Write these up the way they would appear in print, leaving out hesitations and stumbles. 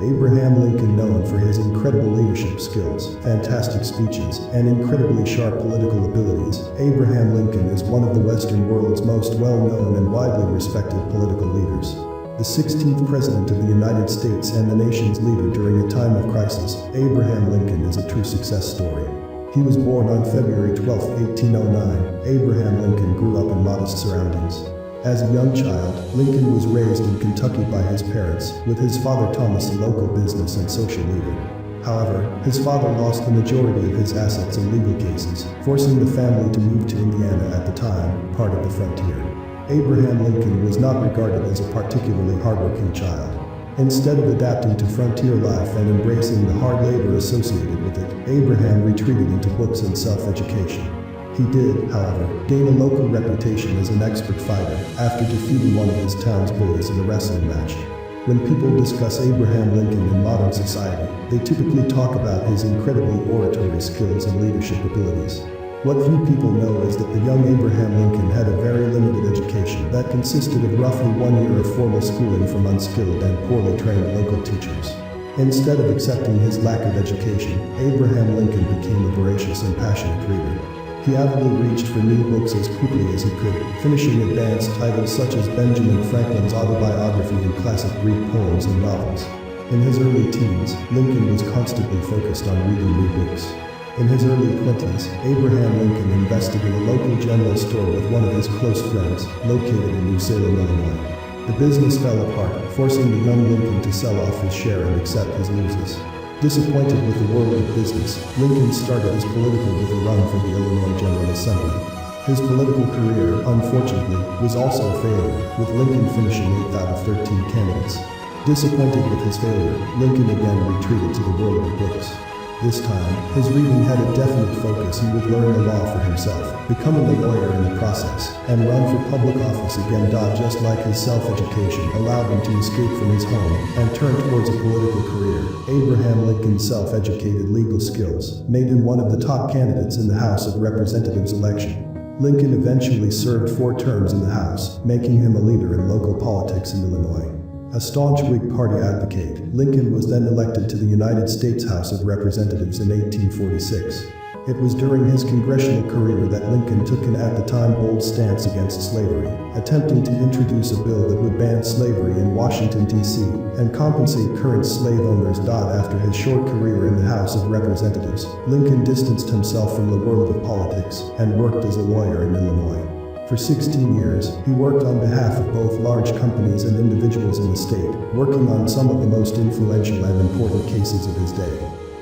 Abraham Lincoln, known for his incredible leadership skills, fantastic speeches, and incredibly sharp political abilities, Abraham Lincoln is one of the Western world's most well-known and widely respected political leaders. The 16th President of the United States and the nation's leader during a time of crisis, Abraham Lincoln is a true success story. He was born on February 12, 1809. Abraham Lincoln grew up in modest surroundings. As a young child, Lincoln was raised in Kentucky by his parents, with his father Thomas a local business and social leader. However, his father lost the majority of his assets in legal cases, forcing the family to move to Indiana at the time, part of the frontier. Abraham Lincoln was not regarded as a particularly hardworking child. Instead of adapting to frontier life and embracing the hard labor associated with it, Abraham retreated into books and self-education. He did, however, gain a local reputation as an expert fighter after defeating one of his town's bullies in a wrestling match. When people discuss Abraham Lincoln in modern society, they typically talk about his incredible oratory skills and leadership abilities. What few people know is that the young Abraham Lincoln had a very limited education that consisted of roughly 1 year of formal schooling from unskilled and poorly trained local teachers. Instead of accepting his lack of education, Abraham Lincoln became a voracious and passionate reader. He avidly reached for new books as quickly as he could, finishing advanced titles such as Benjamin Franklin's autobiography and classic Greek poems and novels. In his early teens, Lincoln was constantly focused on reading new books. In his early 20s, Abraham Lincoln invested in a local general store with one of his close friends, located in New Salem, Illinois. The business fell apart, forcing the young Lincoln to sell off his share and accept his losses. Disappointed with the world of business, Lincoln started his political with a run for the Illinois General Assembly. His political career, unfortunately, was also a failure, with Lincoln finishing 8th out of 13 candidates. Disappointed with his failure, Lincoln again retreated to the world of books. This time, his reading had a definite focus. He would learn the law for himself, becoming a lawyer in the process, and run for public office again. Just like his self-education allowed him to escape from his home and turn towards a political career, Abraham Lincoln's self-educated legal skills made him one of the top candidates in the House of Representatives election. Lincoln eventually served 4 terms in the House, making him a leader in local politics in Illinois. A staunch Whig Party advocate, Lincoln was then elected to the United States House of Representatives in 1846. It was during his congressional career that Lincoln took an at the time bold stance against slavery, attempting to introduce a bill that would ban slavery in Washington, D.C., and compensate current slave owners. After his short career in the House of Representatives, Lincoln distanced himself from the world of politics and worked as a lawyer in Illinois. For 16 years, he worked on behalf of both large companies and individuals in the state, working on some of the most influential and important cases of his day.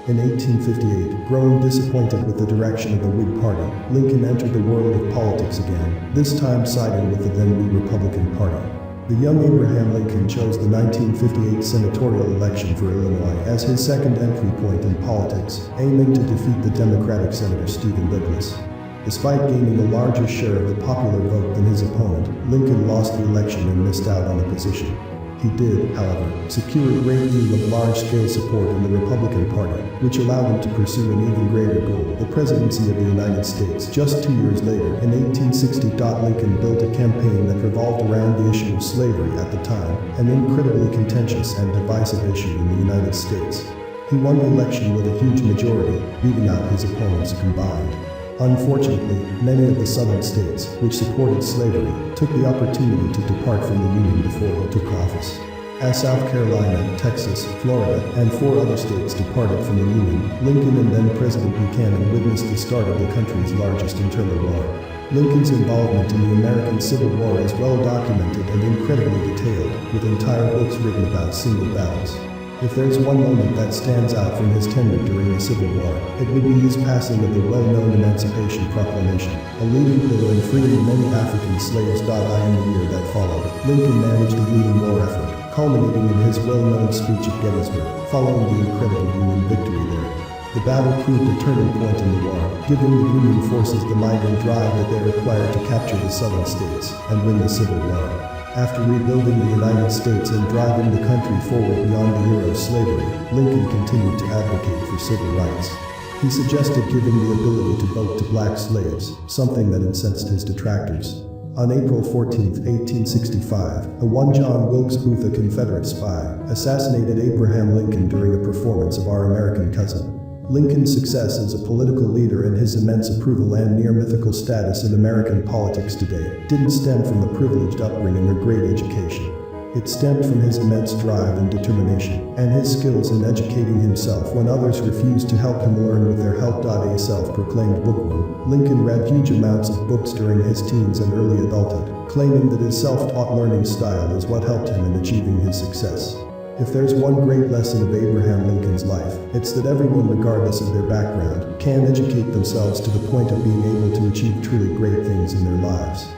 In 1858, growing disappointed with the direction of the Whig Party, Lincoln entered the world of politics again, this time siding with the then New Republican Party. The young Abraham Lincoln chose the 1958 senatorial election for Illinois as his second entry point in politics, aiming to defeat the Democratic Senator Stephen Douglas. Despite gaining a larger share of the popular vote than his opponent, Lincoln lost the election and missed out on the position. He did, however, secure a great deal of large-scale support in the Republican Party, which allowed him to pursue an even greater goal, the presidency of the United States. Just 2 years later, in 1860, Lincoln built a campaign that revolved around the issue of slavery at the time, an incredibly contentious and divisive issue in the United States. He won the election with a huge majority, beating out his opponents combined. Unfortunately, many of the southern states, which supported slavery, took the opportunity to depart from the Union before he took office. As South Carolina, Texas, Florida, and 4 other states departed from the Union, Lincoln and then President Buchanan witnessed the start of the country's largest internal war. Lincoln's involvement in the American Civil War is well documented and incredibly detailed, with entire books written about single battles. If there's one moment that stands out from his tenure during the Civil War, it would be his passing of the well-known Emancipation Proclamation, a leading bill in freeing many African slaves. In the year that followed, Lincoln managed the Union war effort, culminating in his well-known speech at Gettysburg, following the incredible Union victory there. The battle proved a turning point in the war, giving the Union forces the might and drive that they required to capture the southern states and win the Civil War. After rebuilding the United States and driving the country forward beyond the era of slavery, Lincoln continued to advocate for civil rights. He suggested giving the ability to vote to black slaves, something that incensed his detractors. On April 14, 1865, a one John Wilkes Booth, a Confederate spy, assassinated Abraham Lincoln during a performance of Our American Cousin. Lincoln's success as a political leader and his immense approval and near-mythical status in American politics today didn't stem from a privileged upbringing or great education. It stemmed from his immense drive and determination, and his skills in educating himself when others refused to help him learn with their help. A self-proclaimed bookworm, Lincoln read huge amounts of books during his teens and early adulthood, claiming that his self-taught learning style is what helped him in achieving his success. If there's one great lesson of Abraham Lincoln's life, it's that everyone, regardless of their background, can educate themselves to the point of being able to achieve truly great things in their lives.